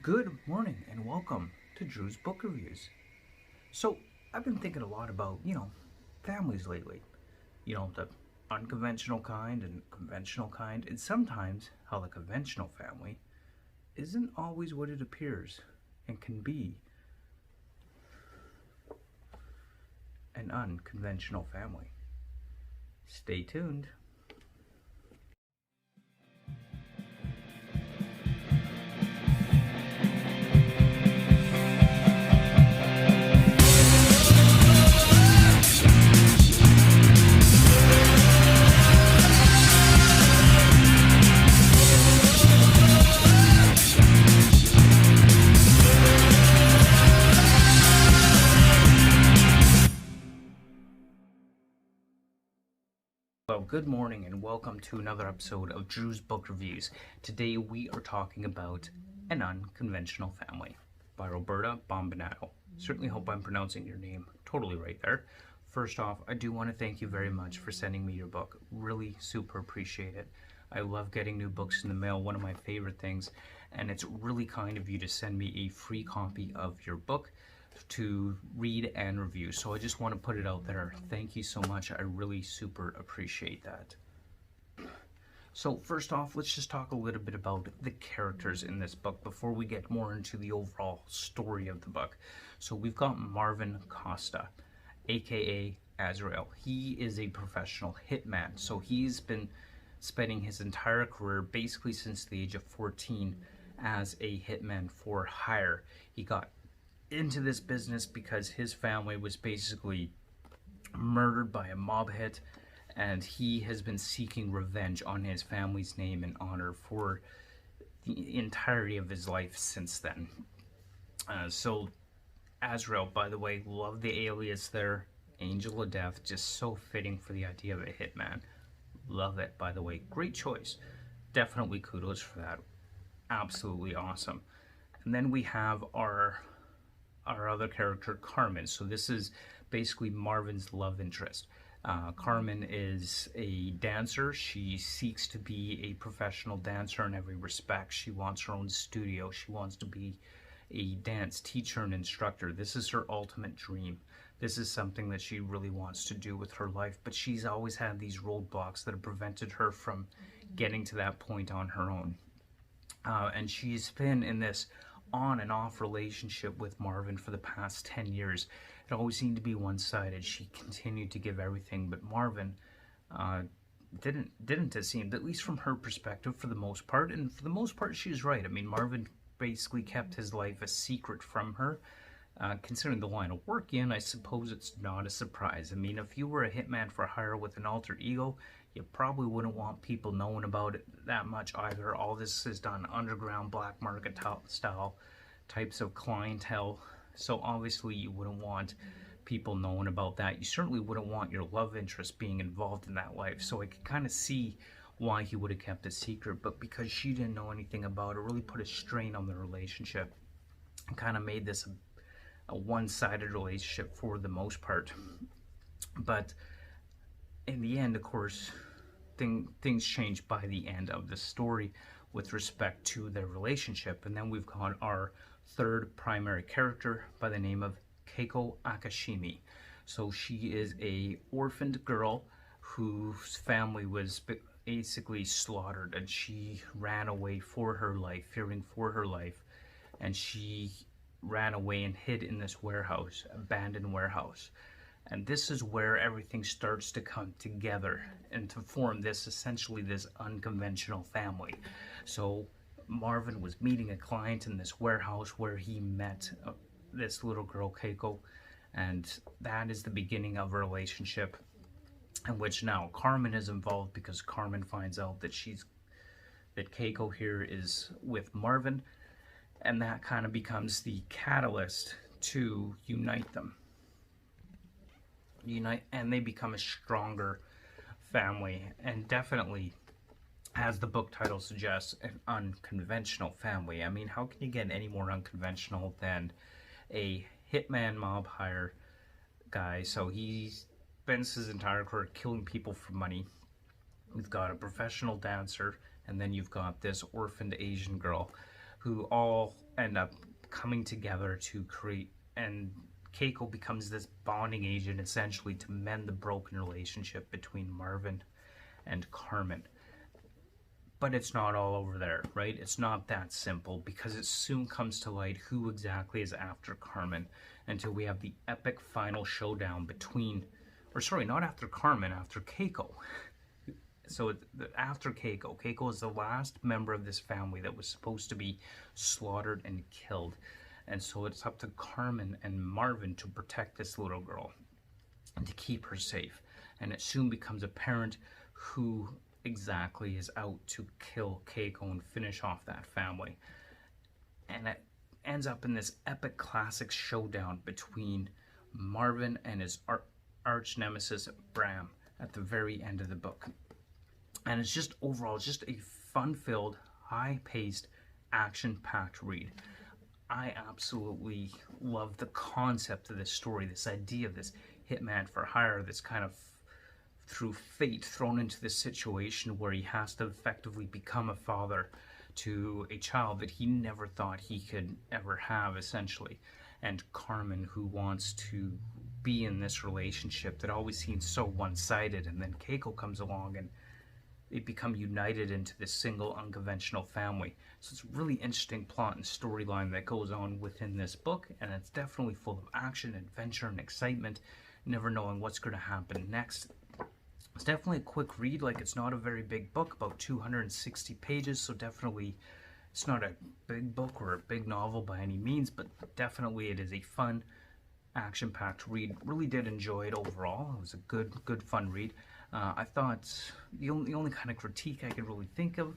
Good morning and welcome to Drew's Book Reviews. So, I've been thinking a lot about, families lately. The unconventional kind and conventional kind, and sometimes how the conventional family isn't always what it appears and can be an unconventional family. Stay tuned. Well, good morning and welcome to another episode of Drew's Book Reviews. Today we are talking about An Unconventional Family by Roberta Bombonato. Certainly hope I'm pronouncing your name totally right there. First off, I do want to thank you very much for sending me your book. Really super appreciate it. I love getting new books in the mail, one of my favorite things, and it's really kind of you to send me a free copy of your book to read and review. So I just want to put it out there. Thank you so much. I really super appreciate that. So first off, let's just talk a little bit about the characters in this book before we get more into the overall story of the book. So we've got Marvin Costa, aka Azrael. He is a professional hitman. So he's been spending his entire career, basically since the age of 14, as a hitman for hire. He got into this business because his family was basically murdered by a mob hit, and he has been seeking revenge on his family's name and honor for the entirety of his life since then. So Azrael, by the way, love the alias there, Angel of Death, just so fitting for the idea of a hitman. Love it, by the way. Great choice. Definitely kudos for that. Absolutely awesome. And then we have our other character, Carmen. So this is basically Marvin's love interest. Carmen is a dancer. She seeks to be a professional dancer in every respect. She wants her own studio. She wants to be a dance teacher and instructor. This is her ultimate dream. This is something that she really wants to do with her life, but she's always had these roadblocks that have prevented her from getting to that point on her own. And she's been in this on and off relationship with Marvin for the past 10 years. It always seemed to be one-sided. She continued to give everything, but Marvin didn't it seemed, at least from her perspective, for the most part. And for the most part, she was right. I mean, Marvin basically kept his life a secret from her. Considering the line of work in, I suppose it's not a surprise. I mean, if you were a hitman for hire with an alter ego, you probably wouldn't want people knowing about it that much either. All this is done underground, black market style types of clientele. So obviously you wouldn't want people knowing about that. You certainly wouldn't want your love interest being involved in that life. So I could kind of see why he would have kept it secret. But because she didn't know anything about it, really put a strain on the relationship and kind of made this a one-sided relationship for the most part. But in the end, of course, things change by the end of the story with respect to their relationship. And then we've got our third primary character by the name of Keiko Akashimi. So she is a orphaned girl whose family was basically slaughtered, and she ran away for her life, fearing for her life, and she ran away and hid in this warehouse, abandoned warehouse. And this is where everything starts to come together and to form this, essentially this unconventional family. So Marvin was meeting a client in this warehouse where he met this little girl, Keiko, and that is the beginning of a relationship in which now Carmen is involved, because Carmen finds out that Keiko here is with Marvin, and that kind of becomes the catalyst to unite them. And they become a stronger family, and definitely, as the book title suggests, an unconventional family. I mean, how can you get any more unconventional than a hitman mob hire guy? So he spends his entire career killing people for money. We've got a professional dancer, and then you've got this orphaned Asian girl who all end up coming together to create, and Keiko becomes this bonding agent essentially to mend the broken relationship between Marvin and Carmen. But it's not all over there, right? It's not that simple, because it soon comes to light who exactly is after Carmen, until we have the epic final showdown between, or sorry, not after Carmen, after Keiko. So after Keiko. Keiko is the last member of this family that was supposed to be slaughtered and killed. And so it's up to Carmen and Marvin to protect this little girl and to keep her safe. And it soon becomes apparent who exactly is out to kill Keiko and finish off that family. And it ends up in this epic classic showdown between Marvin and his arch nemesis Bram at the very end of the book. And it's just overall just a fun-filled, high-paced, action-packed read. I absolutely love the concept of this story, this idea of this hitman for hire, this kind of through fate thrown into this situation where he has to effectively become a father to a child that he never thought he could ever have, essentially. And Carmen, who wants to be in this relationship that always seems so one-sided, and then Keiko comes along and they become united into this single unconventional family. So it's a really interesting plot and storyline that goes on within this book, and it's definitely full of action, adventure, and excitement, never knowing what's going to happen next. It's definitely a quick read, like it's not a very big book, about 260 pages, so definitely it's not a big book or a big novel by any means, but definitely it is a fun, action-packed read. Really did enjoy it overall. It was a good fun read. I thought the only kind of critique I could really think of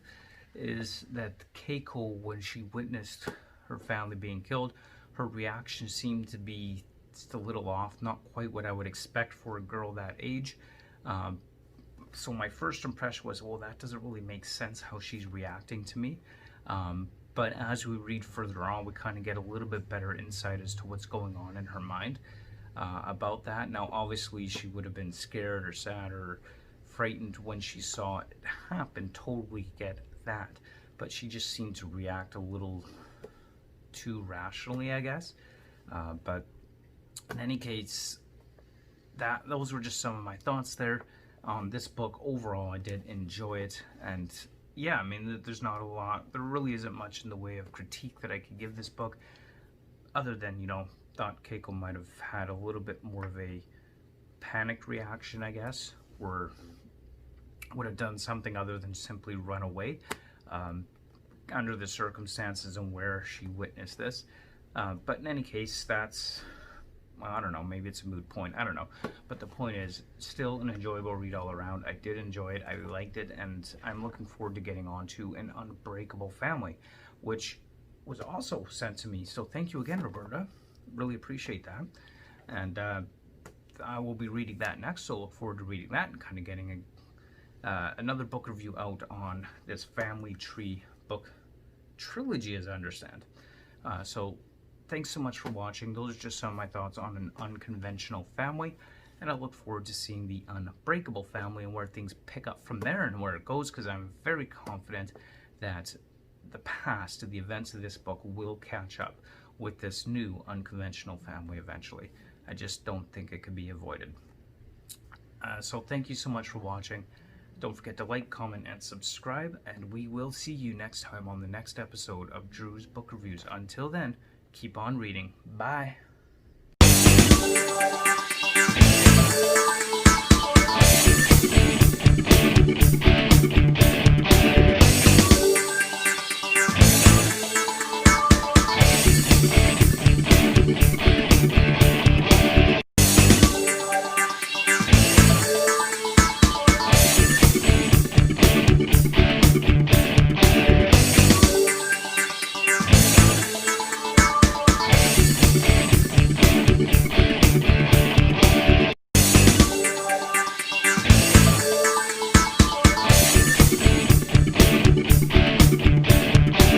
is that Keiko, when she witnessed her family being killed, her reaction seemed to be just a little off, not quite what I would expect for a girl that age. So my first impression was, well, that doesn't really make sense how she's reacting to me. But as we read further on, we kind of get a little bit better insight as to what's going on in her mind about that. Now, obviously, she would have been scared or sad or frightened when she saw it happen. Totally get that. But she just seemed to react a little too rationally, I guess. But in any case, those were just some of my thoughts there on this book. Overall, I did enjoy it, and yeah, I mean, there's not a lot, there really isn't much in the way of critique that I could give this book, other than, you know, thought Keiko might have had a little bit more of a panicked reaction, I guess, or would have done something other than simply run away under the circumstances and where she witnessed this. But in any case, that's, well, I don't know, maybe it's a moot point, I don't know. But the point is, still an enjoyable read all around. I did enjoy it, I liked it, and I'm looking forward to getting on to An Unbreakable Family, which was also sent to me. So thank you again, Roberta. Really appreciate that. And I will be reading that next, so look forward to reading that and kind of getting another book review out on this Family Tree book trilogy, as I understand. So thanks so much for watching. Those are just some of my thoughts on An Unconventional Family, and I look forward to seeing The Unbreakable Family and where things pick up from there and where it goes, because I'm very confident that the past, the events of this book, will catch up with this new Unconventional Family eventually. I just don't think it could be avoided. So thank you so much for watching. Don't forget to like, comment, and subscribe, and we will see you next time on the next episode of Drew's Book Reviews. Until then, keep on reading. Bye.